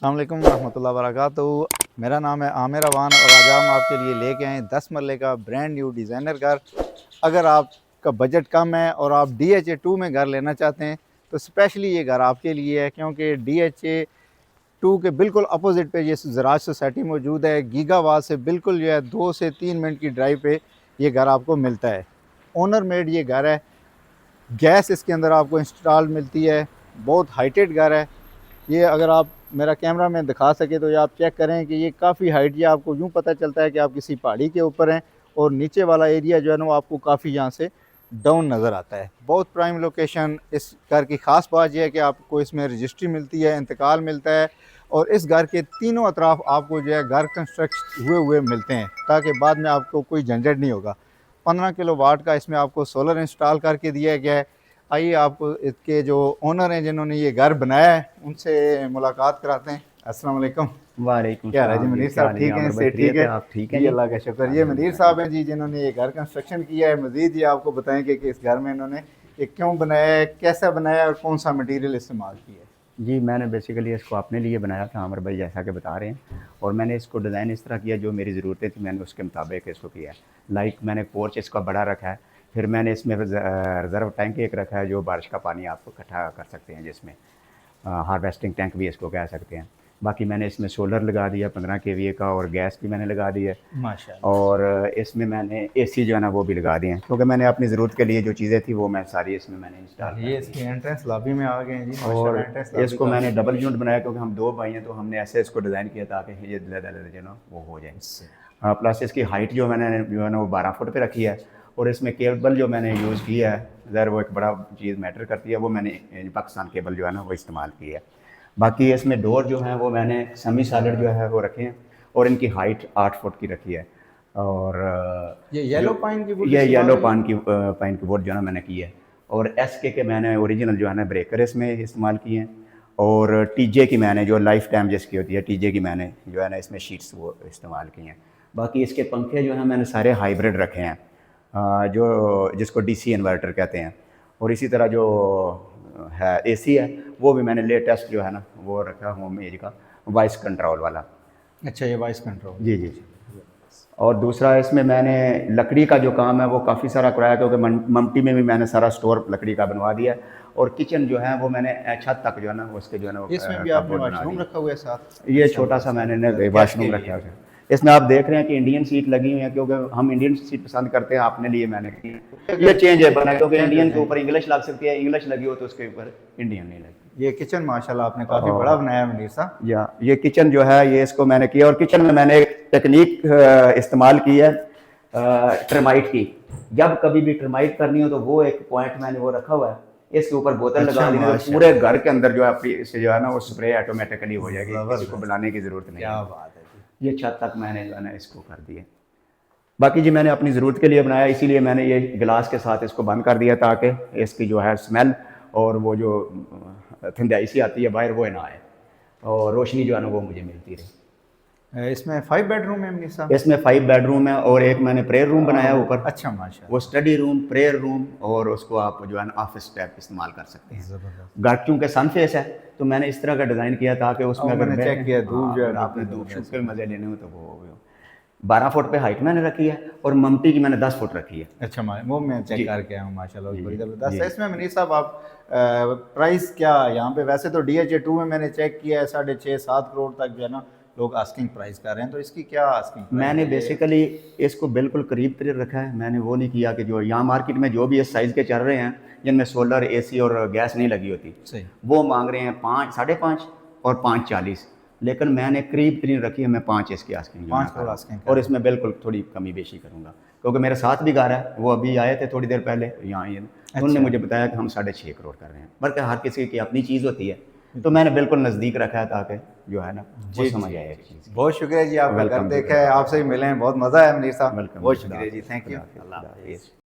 अस्सलाम वालेकुम रहमतुल्लाहि व बरकातुहू। मेरा नाम है आमिर अवान और आज हम आपके लिए लेके आए 10 मरले का ब्रांड न्यू डिज़ाइनर घर। अगर आपका बजट कम है और आप DHA 2 में घर लेना चाहते हैं तो स्पेशली ये घर आपके लिए है, क्योंकि DHA 2 के बिल्कुल अपोजिट पे ये ज़राअत सोसाइटी मौजूद है। गीगावाद से बिल्कुल जो है 2 से 3 मिनट की ड्राइव पे ये घर आपको मिलता है। ओनर मेड ये घर है, गैस इसके अंदर आपको इंस्टॉल मिलती है। बहुत हाइटेड घर है ये। अगर आप मेरा कैमरा में दिखा सके तो ये आप चेक करें कि ये काफ़ी हाइट, ये आपको यूँ पता चलता है कि आप किसी पहाड़ी के ऊपर हैं और नीचे वाला एरिया जो है ना वो आपको काफ़ी यहाँ से डाउन नज़र आता है। बहुत प्राइम लोकेशन। इस घर की ख़ास बात यह है कि आपको इसमें रजिस्ट्री मिलती है, इंतकाल मिलता है और इस घर के तीनों अतराफ़ आपको जो है घर कंस्ट्रक्ट हुए मिलते हैं, ताकि बाद में आपको कोई झंझट नहीं होगा। 15 किलोवाट का इसमें आपको सोलर इंस्टॉल करके दिया गया है। आइए आपको इसके जो ओनर हैं जिन्होंने ये घर बनाया है उनसे मुलाकात कराते हैं। अस्सलाम वालेकुम। वालेकुम क्या हाल है जी सलाम मनीर क्या साहब? हाल है ठीक हैं? आमिर भाई, से ठीक है आप ठीक हैं जी, जी? अल्लाह का शुक्र। ये मनीर साहब हैं जी जिन्होंने ये घर कंस्ट्रक्शन किया है। मज़ीद ये आपको बताएंगे कि इस घर में इन्होंने ये क्यों बनाया है, कैसा बनाया है और कौन सा मटीरियल इस्तेमाल किया है। जी, मैंने बेसिकली इसको अपने लिए बनाया था आमिर भाई, जैसा कि बता रहे हैं। और मैंने इसको डिज़ाइन इस तरह किया जो मेरी ज़रूरतें थी, मैंने उसके मुताबिक इसको किया है। लाइक मैंने पोर्च इसका बड़ा रखा है, फिर मैंने इसमें रिज़र्व टैंक एक रखा है जो बारिश का पानी आपको इकट्ठा कर सकते हैं, जिसमें हार्वेस्टिंग टैंक भी इसको कह सकते हैं। बाकी मैंने इसमें सोलर लगा दिया 15 kVA का, और गैस भी मैंने लगा दी है। माशाल्लाह। और इसमें मैंने AC जो है ना वो भी लगा दिए हैं, क्योंकि मैंने अपनी ज़रूरत के लिए जो चीज़ें थी वो मैं सारी इसमें मैंने इंस्टॉल ये इसकी एंट्रेंस लॉबी में आ गए हैं जी। और एंट्रेंस लॉबी इसको मैंने डबल यूनिट बनाया, क्योंकि हम 2 भाई हैं, तो हमने ऐसे इसको डिज़ाइन किया ताकि ये जो ना वो हो जाए। प्लस इसकी हाइट जो मैंने जो है ना वो 12 फुट पे रखी है। और इसमें केबल जो मैंने यूज़ किया है, ज़रा वो एक बड़ा चीज़ मैटर करती है, वो मैंने पाकिस्तान केबल जो है ना वो इस्तेमाल की है। बाकी इसमें डोर जो है वो मैंने सेमी सॉलिड जो है वो रखे हैं, और इनकी हाइट 8 फुट की रखी है। और ये येलो पाइन की वुड ये इस्तेमाल येलो है? पाइन की वुड जो है ना मैंने की है। और SK के मैंने ओरिजिनल जो है ना ब्रेकर इसमें इस्तेमाल किए हैं। और TJ की मैंने जो लाइफ टाइम जिसकी होती है TJ की मैंने जो है ना इसमें शीट्स वो इस्तेमाल की हैं। बाकी इसके पंखे जो हैं मैंने सारे हाइब्रिड रखे हैं, जो जिसको DC इन्वर्टर कहते हैं। और इसी तरह जो है AC है वो भी मैंने लेटेस्ट जो है ना वो रखा होम एज का वॉइस कंट्रोल वाला। अच्छा, ये वॉइस कंट्रोल। जी जी जी। और दूसरा इसमें मैंने लकड़ी का जो काम है वो काफ़ी सारा कराया, क्योंकि ममटी में भी मैंने सारा स्टोर लकड़ी का बनवा दिया। और किचन जो है वो मैंने छत तक जो है ना उसके जो है ना इसमें भी आपने वॉशरूम रखा हुआ है साथ? ये छोटा सा मैंने वॉशरूम रखा है। इसमें आप देख रहे हैं कि इंडियन सीट लगी हुई है, क्योंकि हम इंडियन सीट पसंद करते हैं, अपने लिए मैंने की है। ये चेंजेबल है, क्योंकि इंडियन के ऊपर इंग्लिश लग सकती है, इंग्लिश लगी हो तो उसके ऊपर इंडियन नहीं लगी। ये किचन माशाल्लाह आपने काफ़ी बड़ा बनाया मनीर साहब। या ये किचन जो है ये इसको मैंने किया। और किचन में मैंने एक टेक्निक इस्तेमाल की है टर्माइट की। जब कभी भी टर्माइट करनी हो तो वो एक पॉइंट मैंने वो रखा हुआ है, इसके ऊपर बोतल लगा दी है, पूरे घर के अंदर जो है अपनी इससे जो है ना वो स्प्रे ऑटोमेटिकली हो जाएगी, किसी को बुलाने की ज़रूरत नहीं। क्या बात है जी। ये छत तक मैंने जो है ना इसको कर दिए। बाकी जी मैंने अपनी ज़रूरत के लिए बनाया, इसीलिए मैंने ये गिलास के साथ इसको बंद कर दिया, ताकि इसकी जो है स्मेल और वो जो ठंडाई सी आती है बाहर वो ना आए, और रोशनी जो है ना वो मुझे मिलती रहे। इसमें 5 बेडरूम है मनीर साहब? इसमें 5 बेडरूम है, और एक मैंने प्रेयर रूम बनाया ऊपर। अच्छा माशाल्लाह। वो स्टडी रूम, प्रेयर रूम, और उसको आप जो है ना ऑफिस टाइप इस्तेमाल कर सकते हैं। ज़बरदस्त। घर चूँकि सन फेस है तो मैंने इस तरह का डिज़ाइन किया ताकि उसमें अगर मैंने चेक किया धूप जो है आपने धूप छुप के मज़े लेने हो तो वो 12 फुट पे हाइट मैंने रखी है, और ममटी की मैंने 10 फुट रखी है। अच्छा, वो मैं चेक करके आया हूँ माशाल्लाह, बड़ी ज़बरदस्त है। जी। इसमें मनीर साहब आप प्राइस क्या यहाँ पे? वैसे तो DHA 2 में मैंने चेक किया है 6.5-7 करोड़ तक जो है ना लोग आस्किंग प्राइस कर रहे हैं, तो इसकी क्या आस्किंग प्राइस? मैंने बेसिकली इसको बिल्कुल करीब करीब रखा है। मैंने वो नहीं किया कि जो यहाँ मार्केट में जो भी इस साइज़ के चल रहे हैं, जिनमें सोलर AC और गैस नहीं लगी होती, सही, वो मांग रहे हैं 5, 5.5 और 5.40। लेकिन मैंने करीब करीब रखी है, मैं 5 इसकी आस्किंग 5 करोड़ आस्किंग। और इसमें बिल्कुल थोड़ी कमी बेशी करूँगा, क्योंकि मेरे साथ भी घर है, वो अभी आए थे थोड़ी देर पहले यहाँ ये, तो उन्होंने मुझे बताया कि हम 6.5 करोड़ कर रहे हैं। बल्कि हर किसी की अपनी चीज़ होती है, तो मैंने बिल्कुल नज़दीक रखा है ताकि जो है ना वो समझ आए चीज़। बहुत शुक्रिया जी, आपका घर देखा है, आपसे भी मिले हैं, बहुत मज़ा आया मनीर साहब। बहुत शुक्रिया जी, थैंक यू। अल्लाह हाफ़िज़।